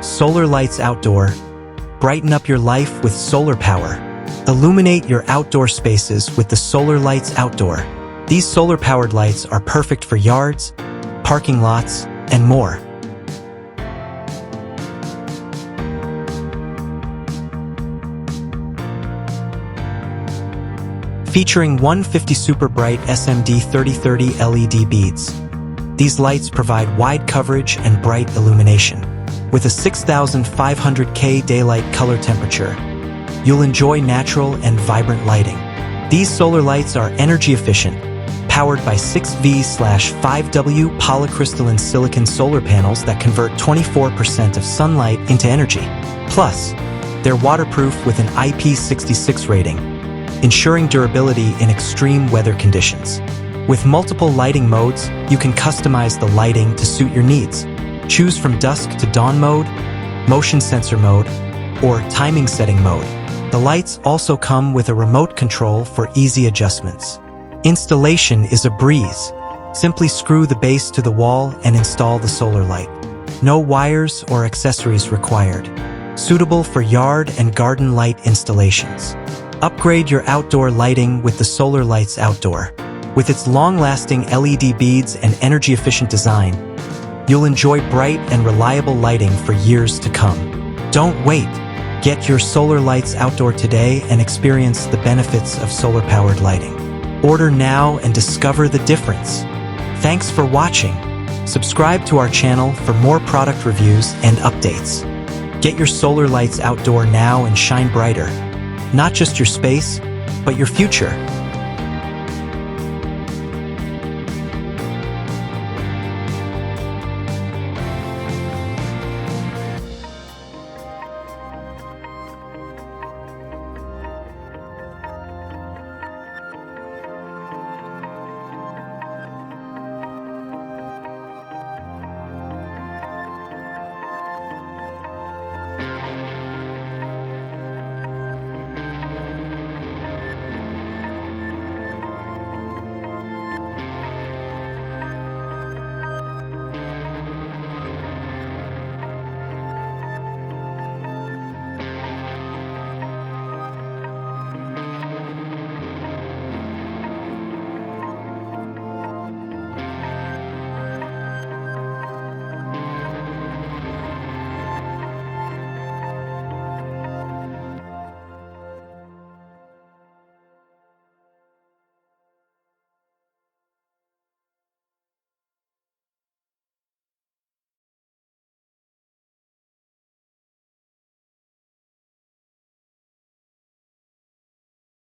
Solar lights outdoor. Brighten up your life with solar power. Illuminate your outdoor spaces with the solar lights outdoor. These solar-powered lights are perfect for yards, parking lots, and more. Featuring 150 super bright SMD 3030 LED beads. These lights provide wide coverage and bright illumination. With a 6500 K daylight color temperature, you'll enjoy natural and vibrant lighting. These solar lights are energy efficient, powered by 6V/5W polycrystalline silicon solar panels that convert 24% of sunlight into energy. Plus, they're waterproof with an IP66 rating, ensuring durability in extreme weather conditions. With multiple lighting modes, you can customize the lighting to suit your needs. Choose from Dusk-to-Dawn mode, motion sensor mode, or timing setting mode. The lights also come with a remote control for easy adjustments. Installation is a breeze. Simply screw the base to the wall and install the solar light. No wires or accessories required. Suitable for yard and garden light installations. Upgrade your outdoor lighting with the solar lights outdoor. With its long-lasting LED beads and energy-efficient design, you'll enjoy bright and reliable lighting for years to come. Don't wait. Get your solar lights outdoor today and experience the benefits of solar-powered lighting. Order now and discover the difference. Thanks for watching. Subscribe to our channel for more product reviews and updates. Get your solar lights outdoor now and shine brighter. Not just your space, but your future.